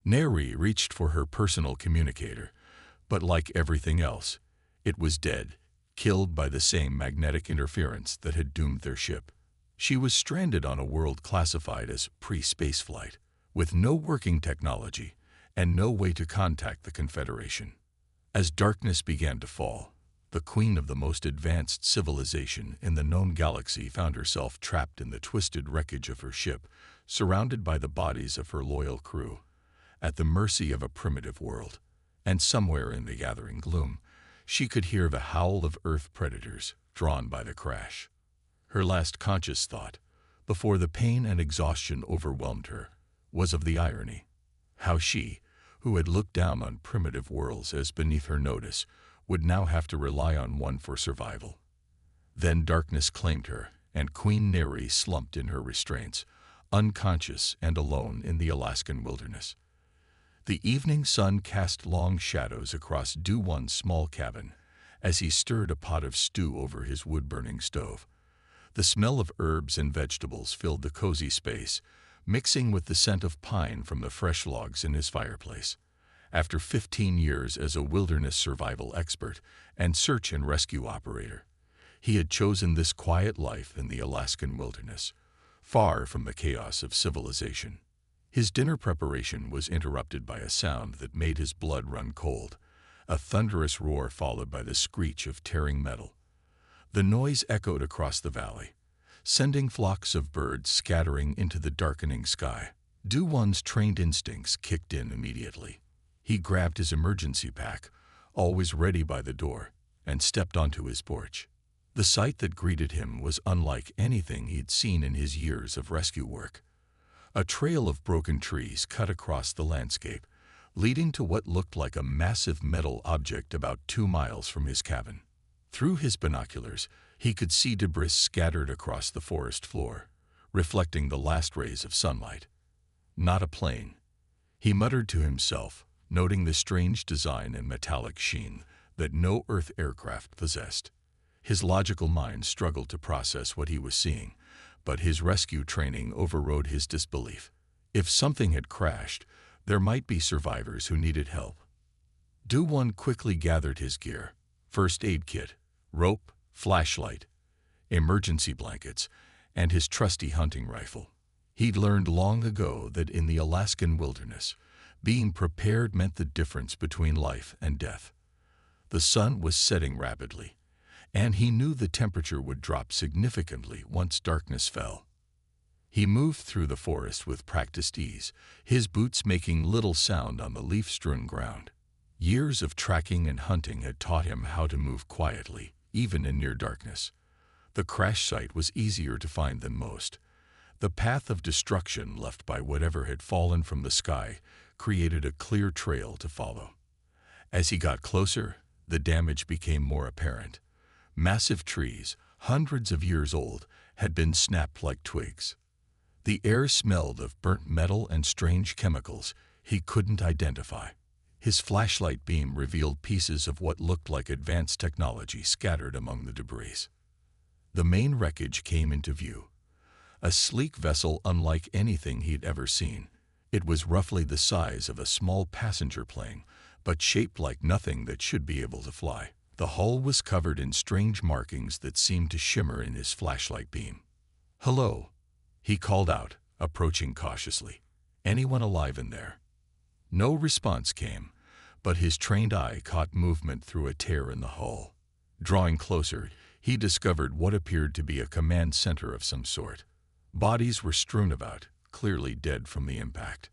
Neri reached for her personal communicator, but like everything else, it was dead, killed by the same magnetic interference that had doomed their ship. She was stranded on a world classified as pre-spaceflight, with no working technology and no way to contact the Confederation. As darkness began to fall, the queen of the most advanced civilization in the known galaxy found herself trapped in the twisted wreckage of her ship, surrounded by the bodies of her loyal crew, at the mercy of a primitive world. And somewhere in the gathering gloom, she could hear the howl of Earth predators drawn by the crash. Her last conscious thought, before the pain and exhaustion overwhelmed her, was of the irony. How she, who had looked down on primitive worlds as beneath her notice, would now have to rely on one for survival. Then darkness claimed her, and Queen Neri slumped in her restraints, unconscious and alone in the Alaskan wilderness. The evening sun cast long shadows across Do-One's small cabin as he stirred a pot of stew over his wood-burning stove. The smell of herbs and vegetables filled the cozy space, mixing with the scent of pine from the fresh logs in his fireplace. After 15 years as a wilderness survival expert and search and rescue operator, he had chosen this quiet life in the Alaskan wilderness, far from the chaos of civilization. His dinner preparation was interrupted by a sound that made his blood run cold, a thunderous roar followed by the screech of tearing metal. The noise echoed across the valley, sending flocks of birds scattering into the darkening sky. Do-One's trained instincts kicked in immediately. He grabbed his emergency pack, always ready by the door, and stepped onto his porch. The sight that greeted him was unlike anything he'd seen in his years of rescue work. A trail of broken trees cut across the landscape, leading to what looked like a massive metal object about 2 miles from his cabin. Through his binoculars, he could see debris scattered across the forest floor, reflecting the last rays of sunlight. Not a plane. He muttered to himself, noting the strange design and metallic sheen that no Earth aircraft possessed. His logical mind struggled to process what he was seeing, but his rescue training overrode his disbelief. If something had crashed, there might be survivors who needed help. Do-One quickly gathered his gear: first aid kit, rope, flashlight, emergency blankets, and his trusty hunting rifle. He'd learned long ago that in the Alaskan wilderness, being prepared meant the difference between life and death. The sun was setting rapidly, and he knew the temperature would drop significantly once darkness fell. He moved through the forest with practiced ease, his boots making little sound on the leaf-strewn ground. Years of tracking and hunting had taught him how to move quietly, even in near darkness. The crash site was easier to find than most. The path of destruction left by whatever had fallen from the sky created a clear trail to follow. As he got closer, the damage became more apparent. Massive trees, hundreds of years old, had been snapped like twigs. The air smelled of burnt metal and strange chemicals he couldn't identify. His flashlight beam revealed pieces of what looked like advanced technology scattered among the debris. The main wreckage came into view. A sleek vessel unlike anything he'd ever seen. It was roughly the size of a small passenger plane, but shaped like nothing that should be able to fly. The hull was covered in strange markings that seemed to shimmer in his flashlight beam. "Hello," he called out, approaching cautiously. "Anyone alive in there?" No response came, but his trained eye caught movement through a tear in the hull. Drawing closer, he discovered what appeared to be a command center of some sort. Bodies were strewn about, clearly dead from the impact.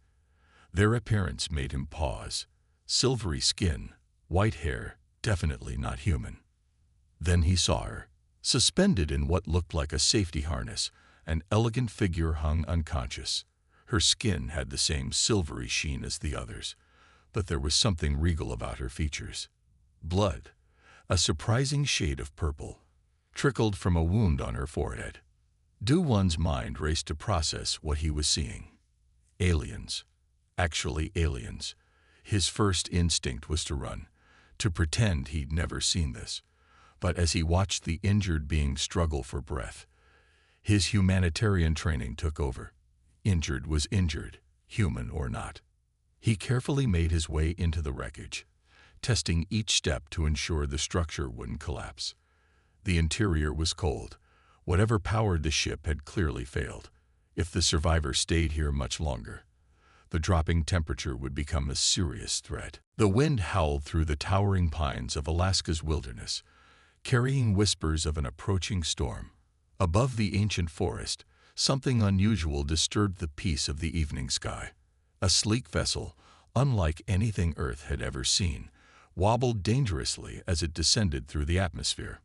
Their appearance made him pause. Silvery skin, white hair, definitely not human. Then he saw her. Suspended in what looked like a safety harness, an elegant figure hung unconscious. Her skin had the same silvery sheen as the others, but there was something regal about her features. Blood, a surprising shade of purple, trickled from a wound on her forehead. Do-One's mind raced to process what he was seeing. Aliens. Actually aliens. His first instinct was to run, to pretend he'd never seen this. But as he watched the injured being struggle for breath, his humanitarian training took over. Injured was injured, human or not. He carefully made his way into the wreckage, testing each step to ensure the structure wouldn't collapse. The interior was cold. Whatever powered the ship had clearly failed. If the survivors stayed here much longer, the dropping temperature would become a serious threat. The wind howled through the towering pines of Alaska's wilderness, carrying whispers of an approaching storm. Above the ancient forest, something unusual disturbed the peace of the evening sky. A sleek vessel, unlike anything Earth had ever seen, wobbled dangerously as it descended through the atmosphere.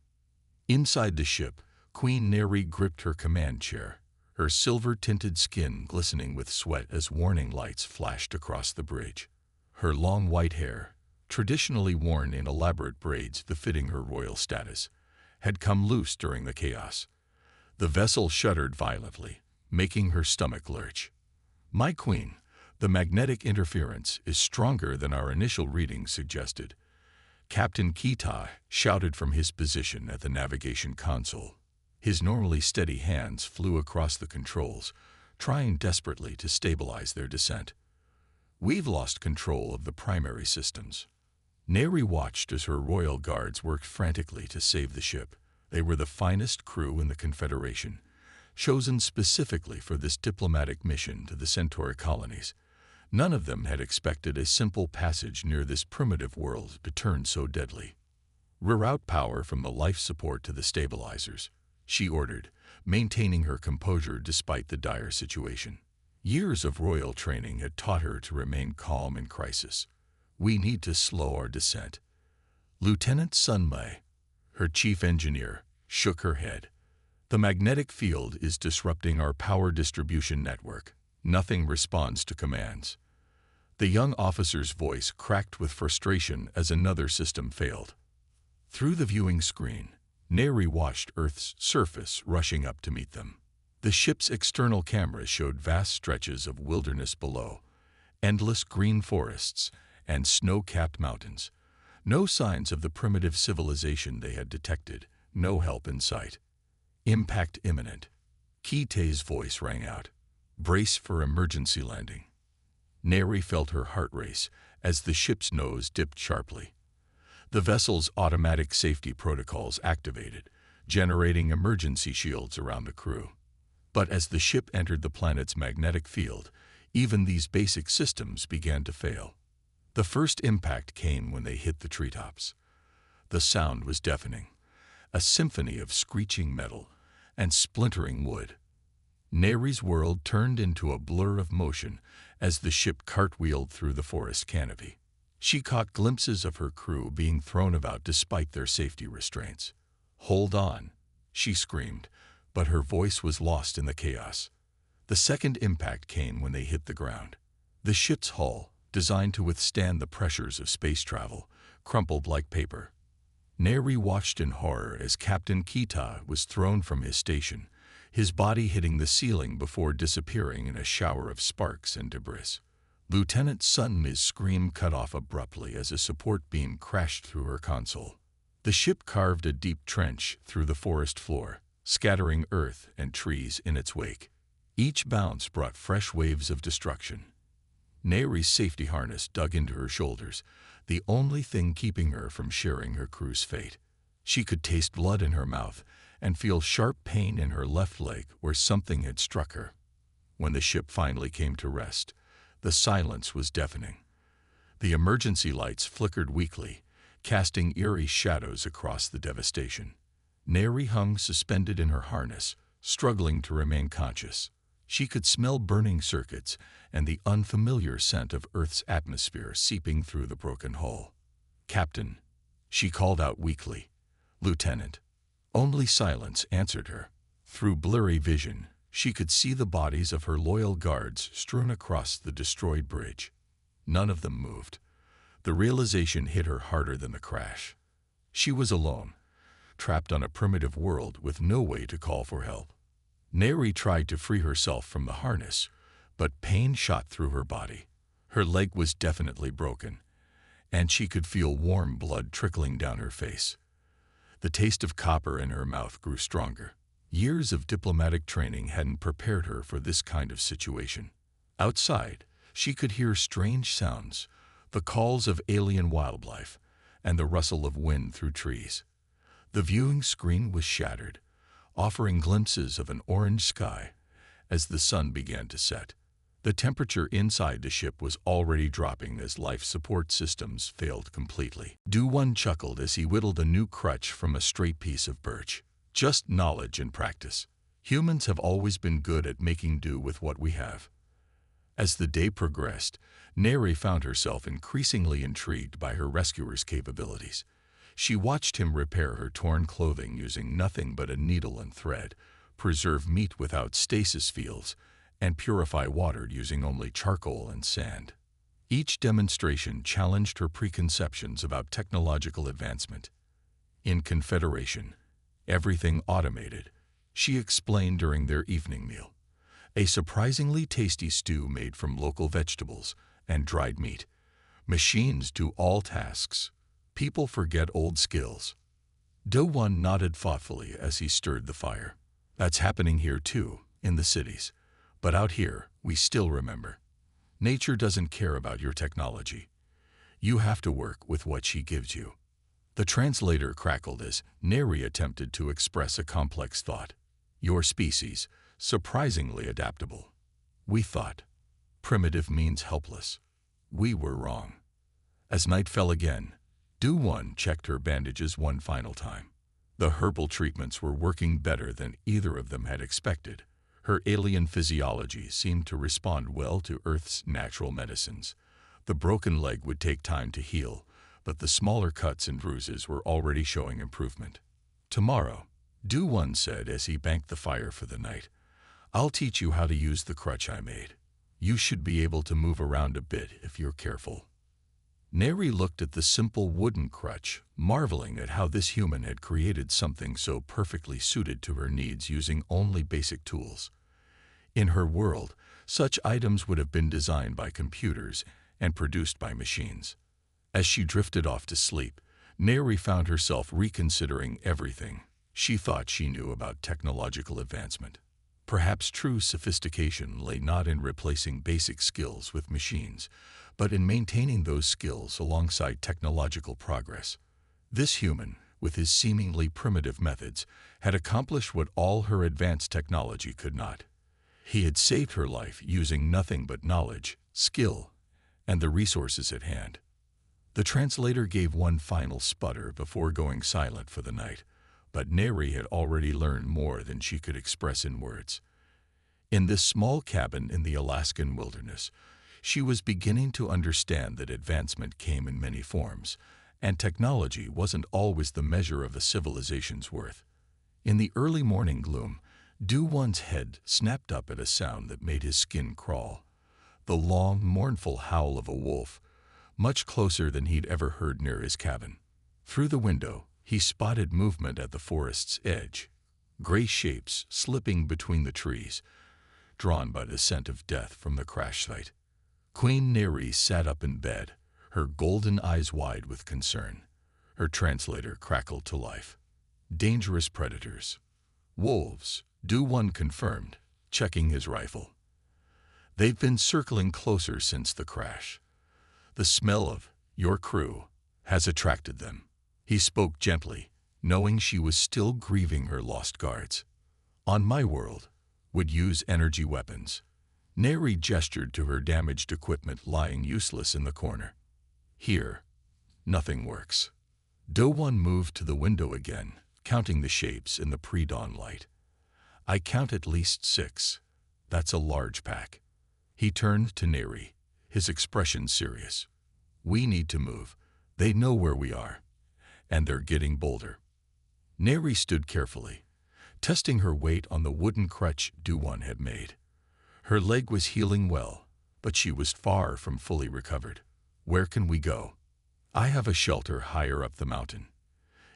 Inside the ship, Queen Neri gripped her command chair, her silver-tinted skin glistening with sweat as warning lights flashed across the bridge. Her long white hair, traditionally worn in elaborate braids befitting her royal status, had come loose during the chaos. The vessel shuddered violently, making her stomach lurch. "My queen, the magnetic interference is stronger than our initial readings suggested," Captain Kita shouted from his position at the navigation console. His normally steady hands flew across the controls, trying desperately to stabilize their descent. "We've lost control of the primary systems." Neri watched as her royal guards worked frantically to save the ship. They were the finest crew in the Confederation, chosen specifically for this diplomatic mission to the Centauri colonies. None of them had expected a simple passage near this primitive world to turn so deadly. "Reroute power from the life support to the stabilizers," she ordered, maintaining her composure despite the dire situation. Years of royal training had taught her to remain calm in crisis. "We need to slow our descent." Lieutenant Sunmei, her chief engineer, shook her head. "The magnetic field is disrupting our power distribution network. Nothing responds to commands." The young officer's voice cracked with frustration as another system failed. Through the viewing screen, Neri watched Earth's surface rushing up to meet them. The ship's external cameras showed vast stretches of wilderness below, endless green forests, and snow-capped mountains. No signs of the primitive civilization they had detected, no help in sight. "Impact imminent," Kite's voice rang out. "Brace for emergency landing." Neri felt her heart race as the ship's nose dipped sharply. The vessel's automatic safety protocols activated, generating emergency shields around the crew. But as the ship entered the planet's magnetic field, even these basic systems began to fail. The first impact came when they hit the treetops. The sound was deafening, a symphony of screeching metal and splintering wood. Neri's world turned into a blur of motion as the ship cartwheeled through the forest canopy. She caught glimpses of her crew being thrown about despite their safety restraints. "Hold on," she screamed, but her voice was lost in the chaos. The second impact came when they hit the ground. The ship's hull, designed to withstand the pressures of space travel, crumpled like paper. Neri watched in horror as Captain Kita was thrown from his station, his body hitting the ceiling before disappearing in a shower of sparks and debris. Lieutenant Sunmei's scream cut off abruptly as a support beam crashed through her console. The ship carved a deep trench through the forest floor, scattering earth and trees in its wake. Each bounce brought fresh waves of destruction. Neri's safety harness dug into her shoulders, the only thing keeping her from sharing her crew's fate. She could taste blood in her mouth and feel sharp pain in her left leg where something had struck her. When the ship finally came to rest, the silence was deafening. The emergency lights flickered weakly, casting eerie shadows across the devastation. Neri hung suspended in her harness, struggling to remain conscious. She could smell burning circuits and the unfamiliar scent of Earth's atmosphere seeping through the broken hull. "Captain," she called out weakly. "Lieutenant." Only silence answered her. Through blurry vision, she could see the bodies of her loyal guards strewn across the destroyed bridge. None of them moved. The realization hit her harder than the crash. She was alone, trapped on a primitive world with no way to call for help. Neri tried to free herself from the harness, but pain shot through her body. Her leg was definitely broken, and she could feel warm blood trickling down her face. The taste of copper in her mouth grew stronger. Years of diplomatic training hadn't prepared her for this kind of situation. Outside, She could hear strange sounds, the calls of alien wildlife, and the rustle of wind through trees. The viewing screen was shattered, offering glimpses of an orange sky as the sun began to set. The temperature inside the ship was already dropping as life support systems failed completely. Do-One chuckled as he whittled a new crutch from a straight piece of birch. Just knowledge and practice. Humans have always been good at making do with what we have. As the day progressed, Neri found herself increasingly intrigued by her rescuer's capabilities. She watched him repair her torn clothing using nothing but a needle and thread, preserve meat without stasis fields, and purify water using only charcoal and sand. Each demonstration challenged her preconceptions about technological advancement. In Confederation, everything automated, she explained during their evening meal. A surprisingly tasty stew made from local vegetables and dried meat. Machines do all tasks. People forget old skills. Do-One nodded thoughtfully as he stirred the fire. That's happening here too, in the cities. But out here, we still remember. Nature doesn't care about your technology. You have to work with what she gives you. The translator crackled as Neri attempted to express a complex thought. Your species, surprisingly adaptable. We thought. Primitive means helpless. We were wrong. As night fell again, Do-One checked her bandages one final time. The herbal treatments were working better than either of them had expected. Her alien physiology seemed to respond well to Earth's natural medicines. The broken leg would take time to heal, but the smaller cuts and bruises were already showing improvement. Tomorrow, Do-One said as he banked the fire for the night, I'll teach you how to use the crutch I made. You should be able to move around a bit if you're careful. Neri looked at the simple wooden crutch, marveling at how this human had created something so perfectly suited to her needs using only basic tools. In her world, such items would have been designed by computers and produced by machines. As she drifted off to sleep, Neri found herself reconsidering everything she thought she knew about technological advancement. Perhaps true sophistication lay not in replacing basic skills with machines, but in maintaining those skills alongside technological progress. This human, with his seemingly primitive methods, had accomplished what all her advanced technology could not. He had saved her life using nothing but knowledge, skill, and the resources at hand. The translator gave one final sputter before going silent for the night, but Neri had already learned more than she could express in words. In this small cabin in the Alaskan wilderness, she was beginning to understand that advancement came in many forms, and technology wasn't always the measure of a civilization's worth. In the early morning gloom, Do-One's head snapped up at a sound that made his skin crawl. The long, mournful howl of a wolf, much closer than he'd ever heard near his cabin. Through the window, he spotted movement at the forest's edge, gray shapes slipping between the trees, drawn by the scent of death from the crash site. Queen Neri sat up in bed, her golden eyes wide with concern. Her translator crackled to life. Dangerous predators. Wolves, Do-One confirmed, checking his rifle. They've been circling closer since the crash. The smell of your crew has attracted them. He spoke gently, knowing she was still grieving her lost guards. On my world, would use energy weapons. Neri gestured to her damaged equipment lying useless in the corner. Here, nothing works. Do-One moved to the window again, counting the shapes in the pre-dawn light. I count at least 6. That's a large pack. He turned to Neri, his expression serious. We need to move. They know where we are, and they're getting bolder. Neri stood carefully, testing her weight on the wooden crutch Do-One had made. Her leg was healing well, but she was far from fully recovered. Where can we go? I have a shelter higher up the mountain.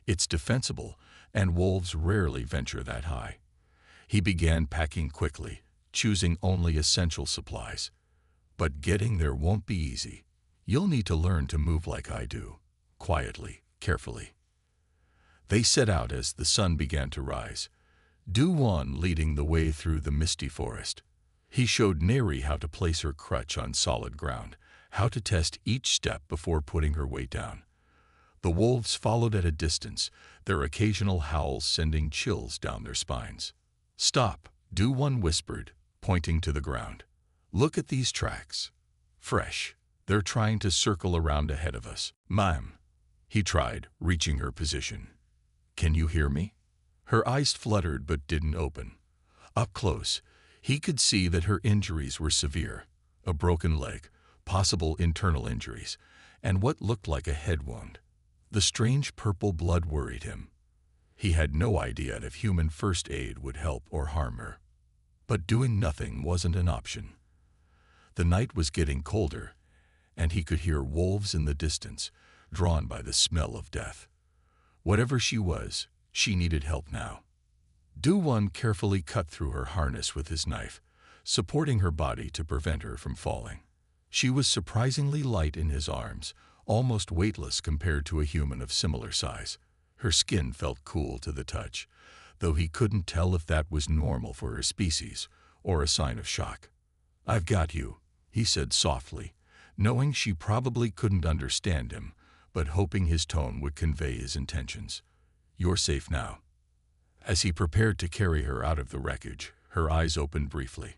It's defensible, and wolves rarely venture that high. He began packing quickly, choosing only essential supplies. But getting there won't be easy. You'll need to learn to move like I do, quietly, carefully. They set out as the sun began to rise, Do-One leading the way through the misty forest. He showed Neri how to place her crutch on solid ground, how to test each step before putting her weight down. The wolves followed at a distance, their occasional howls sending chills down their spines. "Stop," Do-One whispered, pointing to the ground. "Look at these tracks. Fresh. They're trying to circle around ahead of us." "Ma'am," he tried, reaching her position. "Can you hear me?" Her eyes fluttered but didn't open. Up close, he could see that her injuries were severe. A broken leg, possible internal injuries, and what looked like a head wound. The strange purple blood worried him. He had no idea if human first aid would help or harm her. But doing nothing wasn't an option. The night was getting colder, and he could hear wolves in the distance, drawn by the smell of death. Whatever she was, she needed help now. Do-One carefully cut through her harness with his knife, supporting her body to prevent her from falling. She was surprisingly light in his arms, almost weightless compared to a human of similar size. Her skin felt cool to the touch, though he couldn't tell if that was normal for her species or a sign of shock. "I've got you," he said softly, knowing she probably couldn't understand him, but hoping his tone would convey his intentions. "You're safe now." As he prepared to carry her out of the wreckage, her eyes opened briefly.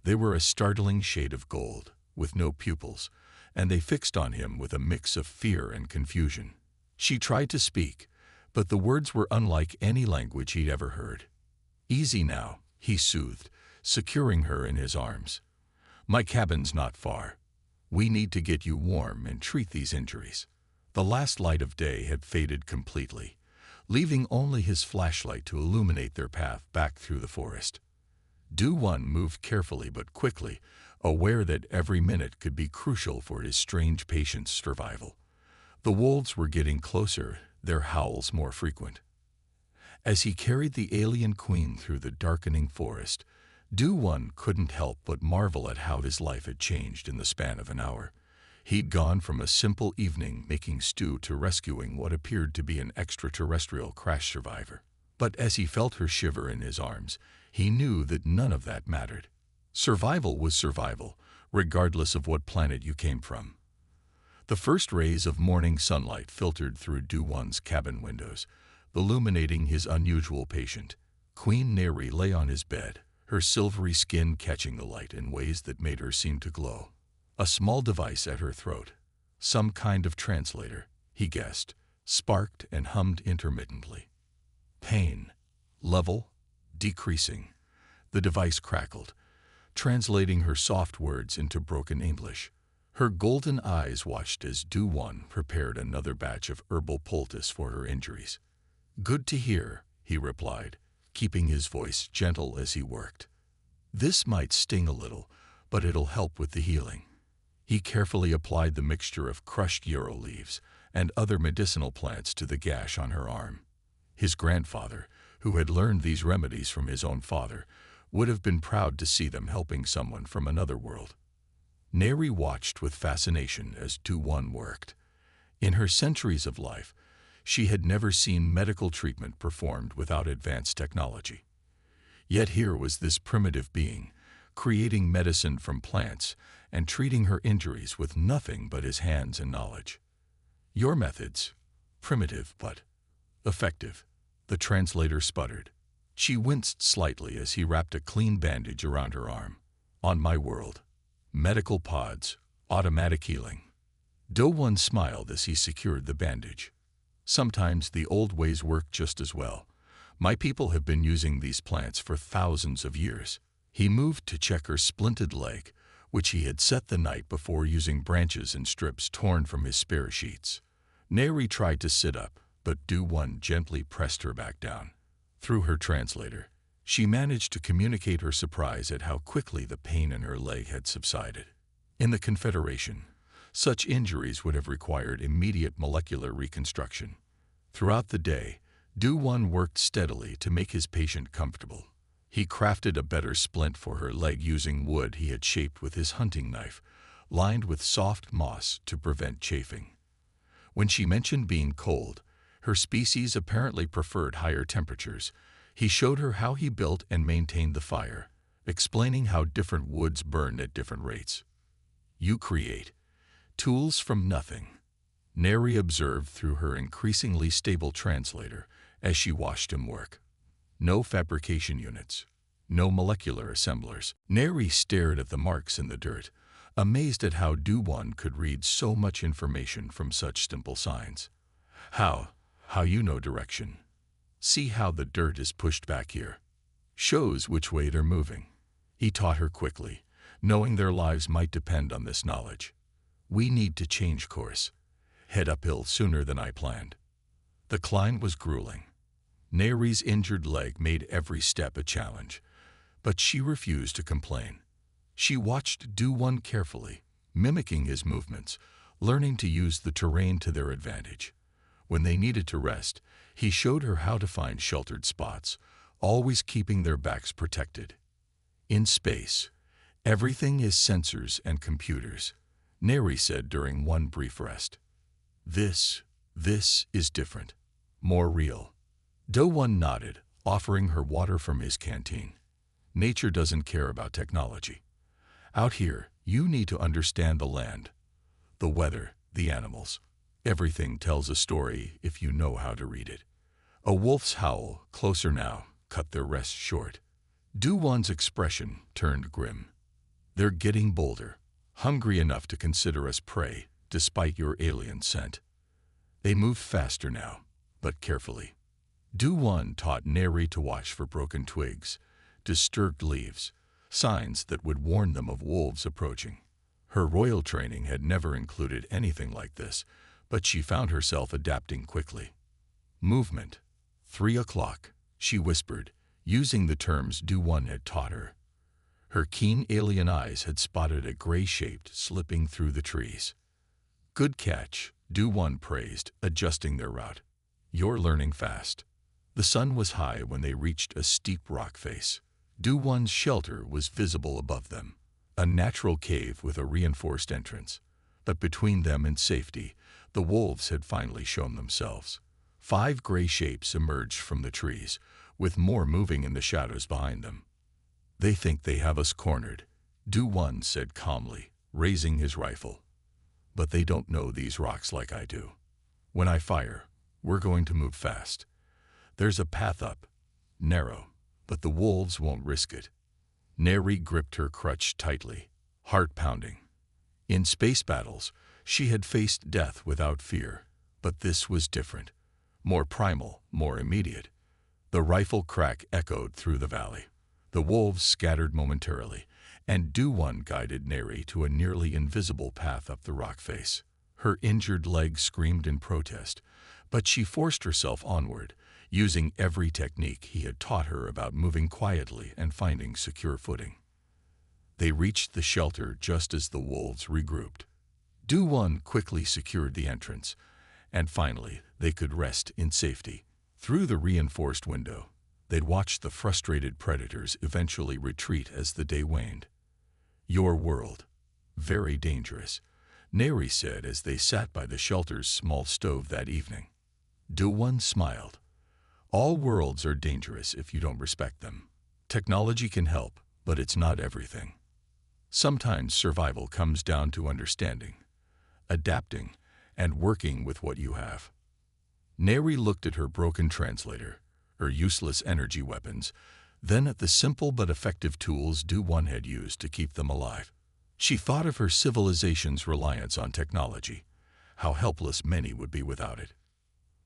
They were a startling shade of gold, with no pupils, and they fixed on him with a mix of fear and confusion. She tried to speak, but the words were unlike any language he'd ever heard. "Easy now," he soothed, securing her in his arms. "My cabin's not far. We need to get you warm and treat these injuries." The last light of day had faded completely, leaving only his flashlight to illuminate their path back through the forest. Do-One moved carefully but quickly, aware that every minute could be crucial for his strange patient's survival. The wolves were getting closer, their howls more frequent. As he carried the alien queen through the darkening forest, Do-One couldn't help but marvel at how his life had changed in the span of an hour. He'd gone from a simple evening making stew to rescuing what appeared to be an extraterrestrial crash survivor. But as he felt her shiver in his arms, he knew that none of that mattered. Survival was survival, regardless of what planet you came from. The first rays of morning sunlight filtered through Do-One's cabin windows, illuminating his unusual patient. Queen Neri lay on his bed, her silvery skin catching the light in ways that made her seem to glow. A small device at her throat, some kind of translator, he guessed, sparked and hummed intermittently. Pain. Level. Decreasing. The device crackled, translating her soft words into broken English. Her golden eyes watched as Do-One prepared another batch of herbal poultice for her injuries. "Good to hear," he replied, keeping his voice gentle as he worked. "This might sting a little, but it'll help with the healing." He carefully applied the mixture of crushed yarrow leaves and other medicinal plants to the gash on her arm. His grandfather, who had learned these remedies from his own father, would have been proud to see them helping someone from another world. Neri watched with fascination as Do-One worked. In her centuries of life, she had never seen medical treatment performed without advanced technology. Yet here was this primitive being, creating medicine from plants and treating her injuries with nothing but his hands and knowledge. "Your methods, primitive but effective," the translator sputtered. She winced slightly as he wrapped a clean bandage around her arm. "On my world. Medical pods, automatic healing." Do-One smiled as he secured the bandage. "Sometimes the old ways work just as well. My people have been using these plants for thousands of years." He moved to check her splinted leg, which he had set the night before using branches and strips torn from his spare sheets. Neri tried to sit up, but Do-One gently pressed her back down. Through her translator, she managed to communicate her surprise at how quickly the pain in her leg had subsided. In the Confederation, such injuries would have required immediate molecular reconstruction. Throughout the day, Do-One worked steadily to make his patient comfortable. He crafted a better splint for her leg using wood he had shaped with his hunting knife, lined with soft moss to prevent chafing. When she mentioned being cold, her species apparently preferred higher temperatures. He showed her how he built and maintained the fire, explaining how different woods burn at different rates. You create tools from nothing, Neri observed through her increasingly stable translator as she watched him work. No fabrication units, no molecular assemblers. Neri stared at the marks in the dirt, amazed at how Do-One could read so much information from such simple signs. How you know direction. See how the dirt is pushed back here. Shows which way they're moving. He taught her quickly, knowing their lives might depend on this knowledge. We need to change course. Head uphill sooner than I planned. The climb was grueling. Neri's injured leg made every step a challenge, but she refused to complain. She watched Do-One carefully, mimicking his movements, learning to use the terrain to their advantage. When they needed to rest, he showed her how to find sheltered spots, always keeping their backs protected. In space, everything is sensors and computers, Neri said during one brief rest. This is different, more real. Do-One nodded, offering her water from his canteen. Nature doesn't care about technology. Out here, you need to understand the land, the weather, the animals. Everything tells a story if you know how to read it. A wolf's howl, closer now, cut their rest short. Do-One's expression turned grim. They're getting bolder, hungry enough to consider us prey, despite your alien scent. They moved faster now, but carefully. Do-One taught Neri to watch for broken twigs, disturbed leaves, signs that would warn them of wolves approaching. Her royal training had never included anything like this, but she found herself adapting quickly. Movement. 3 o'clock, she whispered, using the terms Do-One had taught her. Her keen alien eyes had spotted a gray-shaped slipping through the trees. Good catch, Do-One praised, adjusting their route. You're learning fast. The sun was high when they reached a steep rock face. Do-One's shelter was visible above them, a natural cave with a reinforced entrance. But between them and safety, the wolves had finally shown themselves. 5 gray shapes emerged from the trees, with more moving in the shadows behind them. They think they have us cornered, Do-One said calmly, raising his rifle. But they don't know these rocks like I do. When I fire, we're going to move fast. There's a path up, narrow, but the wolves won't risk it. Neri gripped her crutch tightly, heart pounding. In space battles, she had faced death without fear, but this was different. More primal, more immediate. The rifle crack echoed through the valley. The wolves scattered momentarily, and Do-One guided Neri to a nearly invisible path up the rock face. Her injured leg screamed in protest, but she forced herself onward, using every technique he had taught her about moving quietly and finding secure footing. They reached the shelter just as the wolves regrouped. Do-One quickly secured the entrance, and finally they could rest in safety. Through the reinforced window, they'd watch the frustrated predators eventually retreat as the day waned. Your world. Very dangerous, Neri said as they sat by the shelter's small stove that evening. Do-One smiled. All worlds are dangerous if you don't respect them. Technology can help, but it's not everything. Sometimes survival comes down to understanding, adapting, and working with what you have. Neri looked at her broken translator, her useless energy weapons, then at the simple but effective tools Do-One had used to keep them alive. She thought of her civilization's reliance on technology, how helpless many would be without it.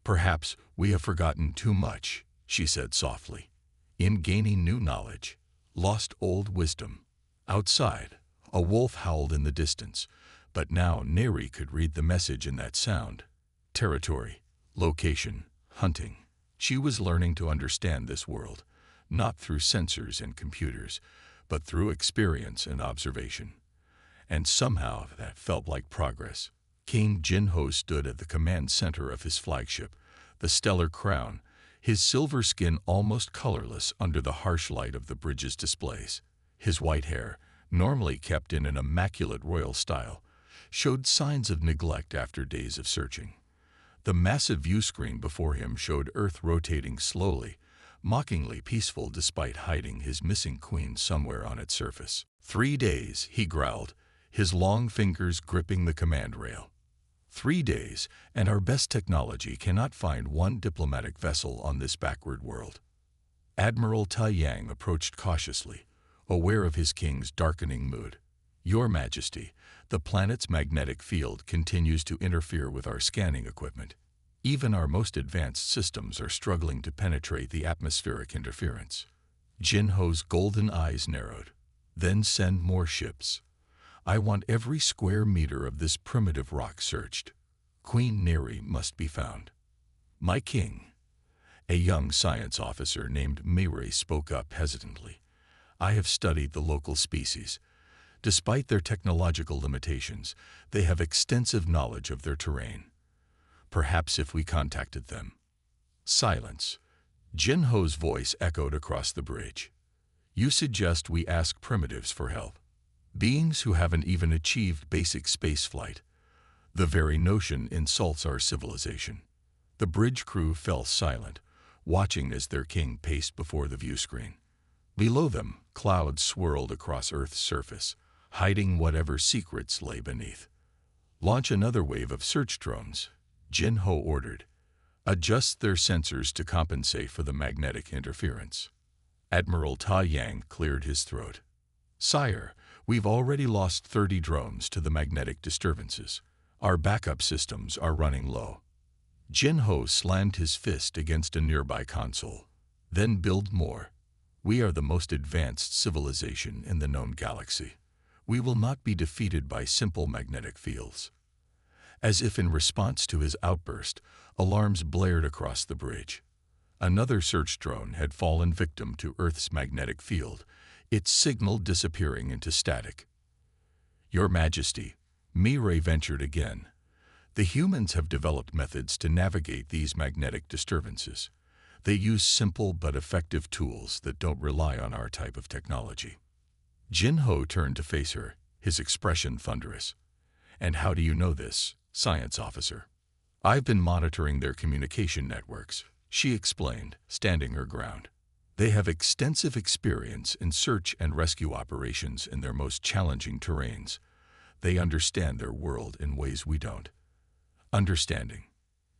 Perhaps we have forgotten too much, she said softly. In gaining new knowledge, lost old wisdom. Outside, a wolf howled in the distance, but now Neri could read the message in that sound. Territory, location, hunting. She was learning to understand this world, not through sensors and computers, but through experience and observation. And somehow that felt like progress. King Jin-Ho stood at the command center of his flagship, the Stellar Crown, his silver skin almost colorless under the harsh light of the bridge's displays. His white hair, normally kept in an immaculate royal style, showed signs of neglect after days of searching. The massive view screen before him showed Earth rotating slowly, mockingly peaceful despite hiding his missing queen somewhere on its surface. 3 days, he growled, his long fingers gripping the command rail. 3 days, and our best technology cannot find one diplomatic vessel on this backward world. Admiral Tai Yang approached cautiously, aware of his king's darkening mood. Your Majesty, the planet's magnetic field continues to interfere with our scanning equipment. Even our most advanced systems are struggling to penetrate the atmospheric interference. Jin Ho's golden eyes narrowed. Then send more ships. I want every square meter of this primitive rock searched. Queen Neri must be found. My king. A young science officer named Mirai spoke up hesitantly. I have studied the local species. Despite their technological limitations, they have extensive knowledge of their terrain. Perhaps if we contacted them. Silence. Jin Ho's voice echoed across the bridge. You suggest we ask primitives for help. Beings who haven't even achieved basic spaceflight. The very notion insults our civilization. The bridge crew fell silent, watching as their king paced before the viewscreen. Below them, clouds swirled across Earth's surface, hiding whatever secrets lay beneath. Launch another wave of search drones, Jin Ho ordered. Adjust their sensors to compensate for the magnetic interference. Admiral Tai Yang cleared his throat. Sire, we've already lost 30 drones to the magnetic disturbances. Our backup systems are running low. Jin Ho slammed his fist against a nearby console. Then build more. We are the most advanced civilization in the known galaxy. We will not be defeated by simple magnetic fields. As if in response to his outburst, alarms blared across the bridge. Another search drone had fallen victim to Earth's magnetic field, its signal disappearing into static. Your Majesty, Mirai ventured again. The humans have developed methods to navigate these magnetic disturbances. They use simple but effective tools that don't rely on our type of technology. Jin Ho turned to face her, his expression thunderous. And how do you know this, science officer? I've been monitoring their communication networks, she explained, standing her ground. They have extensive experience in search and rescue operations in their most challenging terrains. They understand their world in ways we don't. Understanding.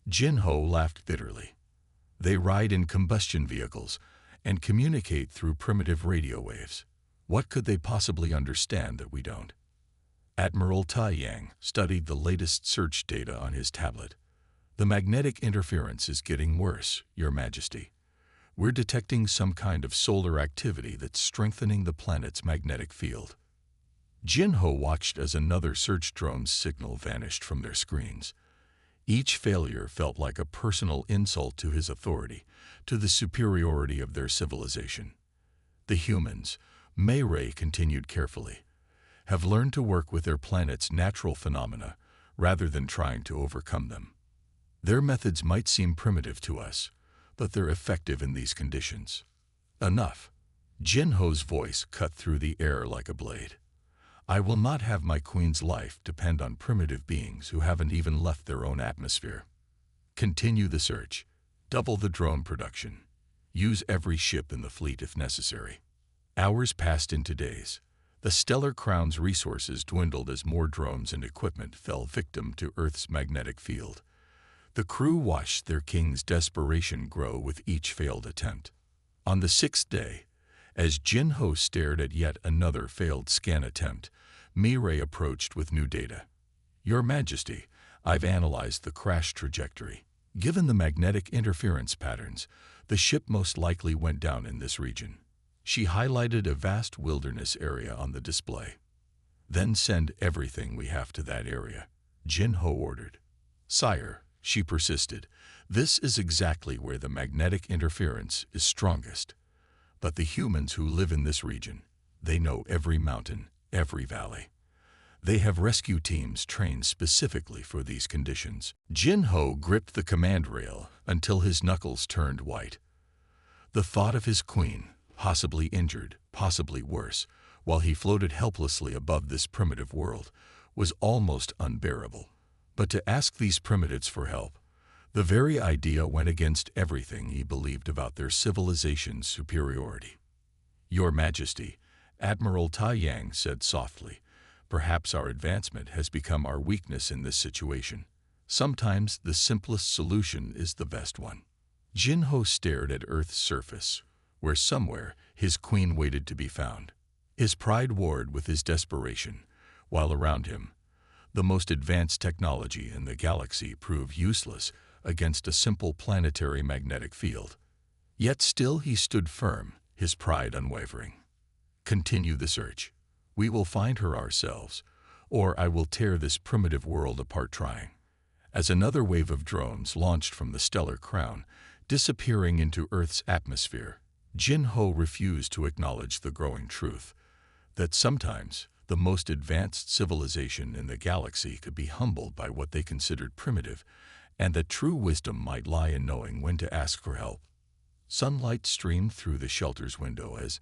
Jin Ho laughed bitterly. They ride in combustion vehicles and communicate through primitive radio waves. What could they possibly understand that we don't? Admiral Tai Yang studied the latest search data on his tablet. The magnetic interference is getting worse, Your Majesty. We're detecting some kind of solar activity that's strengthening the planet's magnetic field. Jin Ho watched as another search drone's signal vanished from their screens. Each failure felt like a personal insult to his authority, to the superiority of their civilization. The humans, Mirai continued carefully, have learned to work with their planet's natural phenomena rather than trying to overcome them. Their methods might seem primitive to us, but they're effective in these conditions. Enough. Jin Ho's voice cut through the air like a blade. I will not have my queen's life depend on primitive beings who haven't even left their own atmosphere. Continue the search. Double the drone production. Use every ship in the fleet if necessary. Hours passed into days. The Stellar Crown's resources dwindled as more drones and equipment fell victim to Earth's magnetic field. The crew watched their king's desperation grow with each failed attempt. On the 6th day, as Jin Ho stared at yet another failed scan attempt, Mirai approached with new data. Your Majesty, I've analyzed the crash trajectory. Given the magnetic interference patterns, the ship most likely went down in this region. She highlighted a vast wilderness area on the display. Then send everything we have to that area, Jin Ho ordered. Sire, she persisted, this is exactly where the magnetic interference is strongest. But the humans who live in this region, they know every mountain, every valley. They have rescue teams trained specifically for these conditions. Jin Ho gripped the command rail until his knuckles turned white. The thought of his queen, possibly injured, possibly worse, while he floated helplessly above this primitive world, was almost unbearable. But to ask these primitives for help, The very idea went against everything he believed about their civilization's superiority. "Your Majesty," Admiral Tai Yang said softly, "perhaps our advancement has become our weakness in this situation. Sometimes the simplest solution is the best one." Jin Ho stared at Earth's surface, where somewhere his queen waited to be found. His pride warred with his desperation, while around him, the most advanced technology in the galaxy proved useless against a simple planetary magnetic field. Yet still he stood firm, his pride unwavering. "Continue the search. We will find her ourselves, or I will tear this primitive world apart trying." As another wave of drones launched from the stellar crown, disappearing into Earth's atmosphere, Jin Ho refused to acknowledge the growing truth that sometimes the most advanced civilization in the galaxy could be humbled by what they considered primitive, and that true wisdom might lie in knowing when to ask for help. Sunlight streamed through the shelter's window as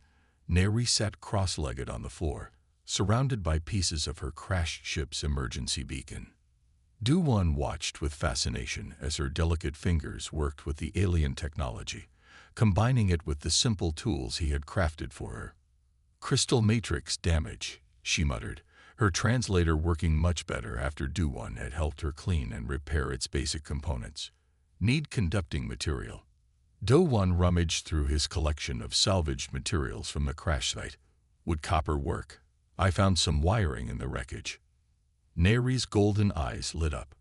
Neri sat cross-legged on the floor, surrounded by pieces of her crashed ship's emergency beacon. Du-Won watched with fascination as her delicate fingers worked with the alien technology, combining it with the simple tools he had crafted for her. "Crystal matrix damage," she muttered, her translator working much better after Du-Won had helped her clean and repair its basic components. "Need conducting material." Du-Won rummaged through his collection of salvaged materials from the crash site. "Would copper work? I found some wiring in the wreckage." Neri's golden eyes lit up.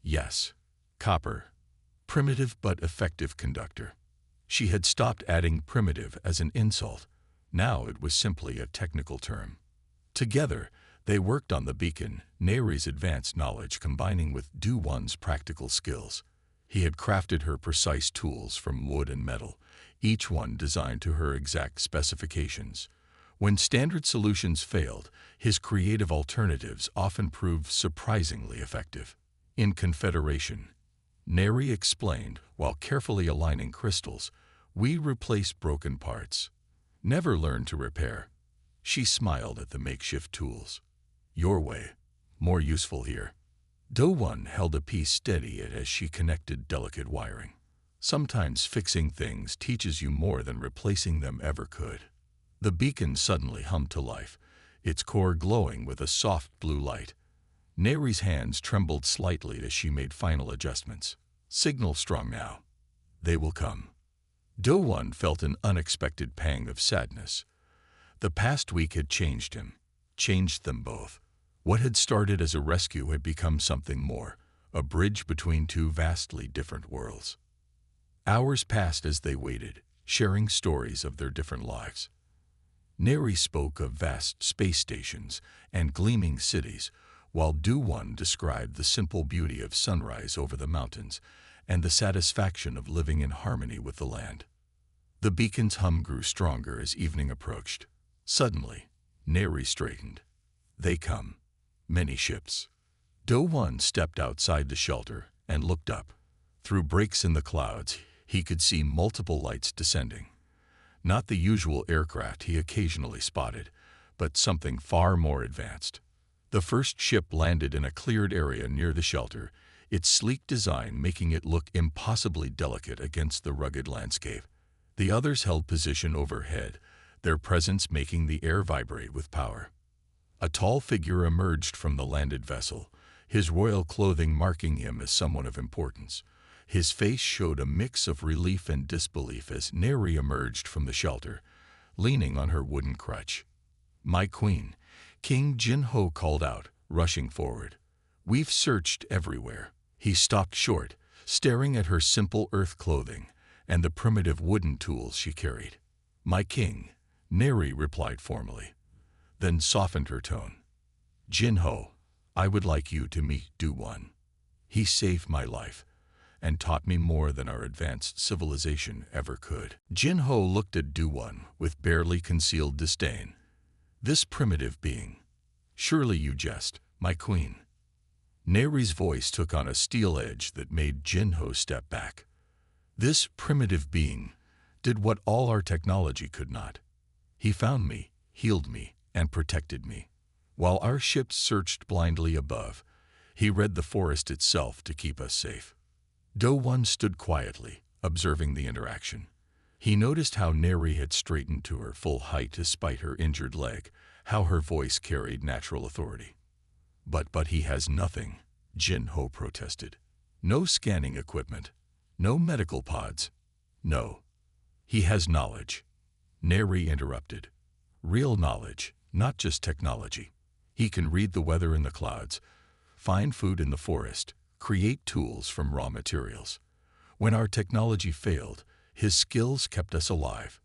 "Yes, copper. Primitive but effective conductor." She had stopped adding primitive as an insult. Now it was simply a technical term. Together, they worked on the beacon, Neri's advanced knowledge combining with Du-Won's practical skills. He had crafted her precise tools from wood and metal, each one designed to her exact specifications. When standard solutions failed, his creative alternatives often proved surprisingly effective. In Confederation, Neri explained, while carefully aligning crystals, "We replace broken parts. Never learn to repair." She smiled at the makeshift tools. "Your way. More useful here." Du-Won held a piece steady as she connected delicate wiring. Sometimes fixing things teaches you more than replacing them ever could. The beacon suddenly hummed to life, its core glowing with a soft blue light. Neri's hands trembled slightly as she made final adjustments. "Signal strong now. They will come." Du-Won felt an unexpected pang of sadness. The past week had changed him, changed them both. What had started as a rescue had become something more, a bridge between two vastly different worlds. Hours passed as they waited, sharing stories of their different lives. Neri spoke of vast space stations and gleaming cities, while Du-Won described the simple beauty of sunrise over the mountains and the satisfaction of living in harmony with the land. The beacon's hum grew stronger as evening approached. Suddenly, Neri straightened. "They come. Many ships." Du-Won stepped outside the shelter and looked up. Through breaks in the clouds, he could see multiple lights descending. Not the usual aircraft he occasionally spotted, but something far more advanced. The first ship landed in a cleared area near the shelter, its sleek design making it look impossibly delicate against the rugged landscape. The others held position overhead, their presence making the air vibrate with power. A tall figure emerged from the landed vessel, his royal clothing marking him as someone of importance. His face showed a mix of relief and disbelief as Neri emerged from the shelter, leaning on her wooden crutch. "My queen," King Jin Ho called out, rushing forward. "We've searched everywhere." He stopped short, staring at her simple earth clothing and the primitive wooden tools she carried. "My king," Neri replied formally, then softened her tone. "Jin Ho, I would like you to meet Du-Won. He saved my life and taught me more than our advanced civilization ever could." Jin Ho looked at Du-Won with barely concealed disdain. "This primitive being. Surely you jest, my queen." Neri's voice took on a steel edge that made Jin Ho step back. "This primitive being did what all our technology could not. He found me, healed me, and protected me. While our ships searched blindly above, he read the forest itself to keep us safe." Do-One stood quietly, observing the interaction. He noticed how Neri had straightened to her full height despite her injured leg, how her voice carried natural authority. But he has nothing, Jin-Ho protested. No scanning equipment, no medical pods. No. He has knowledge. Neri interrupted. Real knowledge, not just technology. He can read the weather in the clouds, find food in the forest, create tools from raw materials. When our technology failed, his skills kept us alive.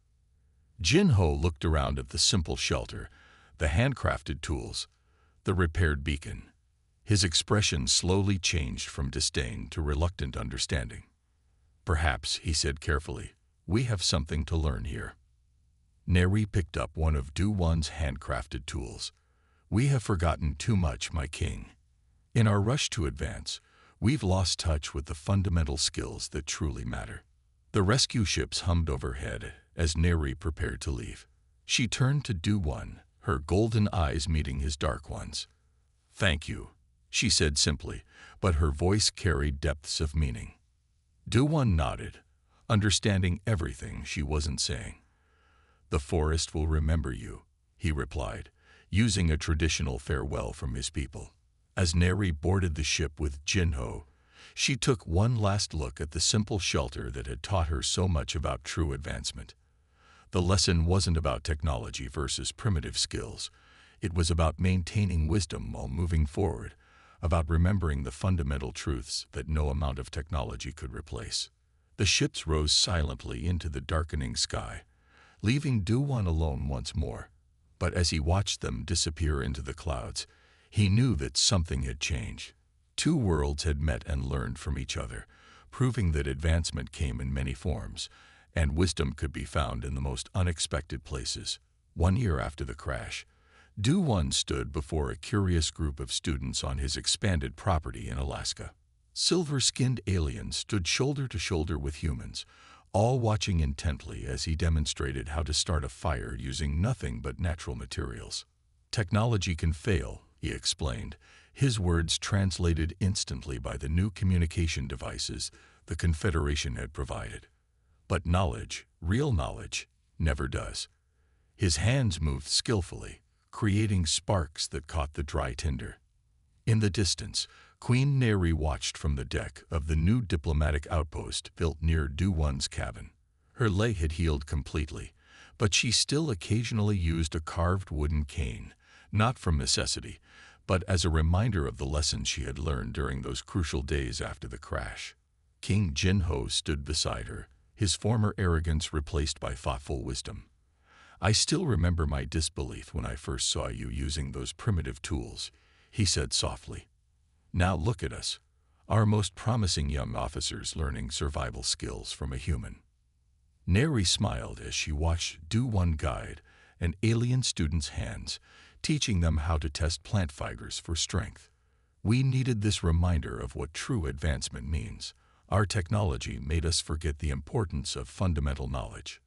Jin-Ho looked around at the simple shelter, the handcrafted tools, the repaired beacon. His expression slowly changed from disdain to reluctant understanding. Perhaps, he said carefully, we have something to learn here. Neri picked up one of Do-One's handcrafted tools. We have forgotten too much, my king. In our rush to advance, we've lost touch with the fundamental skills that truly matter. The rescue ships hummed overhead as Neri prepared to leave. She turned to Do-One, her golden eyes meeting his dark ones. Thank you, she said simply, but her voice carried depths of meaning. Do-One nodded, understanding everything she wasn't saying. The forest will remember you, he replied, using a traditional farewell from his people. As Neri boarded the ship with Jin-Ho, she took one last look at the simple shelter that had taught her so much about true advancement. The lesson wasn't about technology versus primitive skills. It was about maintaining wisdom while moving forward, about remembering the fundamental truths that no amount of technology could replace. The ships rose silently into the darkening sky, leaving Do-One alone once more. But as he watched them disappear into the clouds, he knew that something had changed. Two worlds had met and learned from each other, proving that advancement came in many forms, and wisdom could be found in the most unexpected places. 1 year after the crash, Do-One stood before a curious group of students on his expanded property in Alaska. Silver-skinned aliens stood shoulder to shoulder with humans, all watching intently as he demonstrated how to start a fire using nothing but natural materials. Technology can fail, he explained, his words translated instantly by the new communication devices the Confederation had provided. But knowledge, real knowledge, never does. His hands moved skillfully, creating sparks that caught the dry tinder. In the distance, Queen Neri watched from the deck of the new diplomatic outpost built near Do-One's cabin. Her leg had healed completely, but she still occasionally used a carved wooden cane, not from necessity, but as a reminder of the lessons she had learned during those crucial days after the crash. King Jin-Ho stood beside her, his former arrogance replaced by thoughtful wisdom. I still remember my disbelief when I first saw you using those primitive tools, he said softly. Now look at us, our most promising young officers learning survival skills from a human. Neri smiled as she watched Do-One guide an alien student's hands, teaching them how to test plant fibers for strength. We needed this reminder of what true advancement means. Our technology made us forget the importance of fundamental knowledge.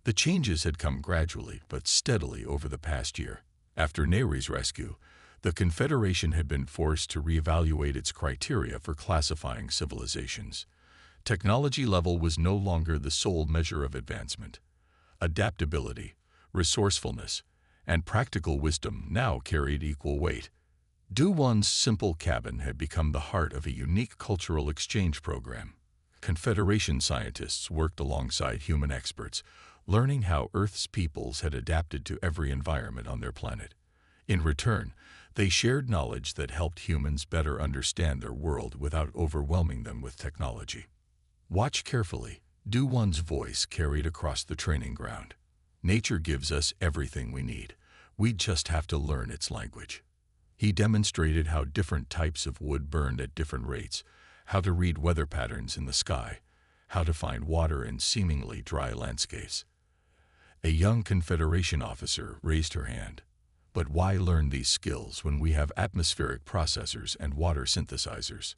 The changes had come gradually but steadily over the past year. After Neri's rescue, the Confederation had been forced to reevaluate its criteria for classifying civilizations. Technology level was no longer the sole measure of advancement. Adaptability, resourcefulness, and practical wisdom now carried equal weight. Do-One's simple cabin had become the heart of a unique cultural exchange program. Confederation scientists worked alongside human experts, learning how Earth's peoples had adapted to every environment on their planet. In return, they shared knowledge that helped humans better understand their world without overwhelming them with technology. Watch carefully, Do-One's voice carried across the training ground. Nature gives us everything we need. We just have to learn its language. He demonstrated how different types of wood burned at different rates, how to read weather patterns in the sky, how to find water in seemingly dry landscapes. A young Confederation officer raised her hand. But why learn these skills when we have atmospheric processors and water synthesizers?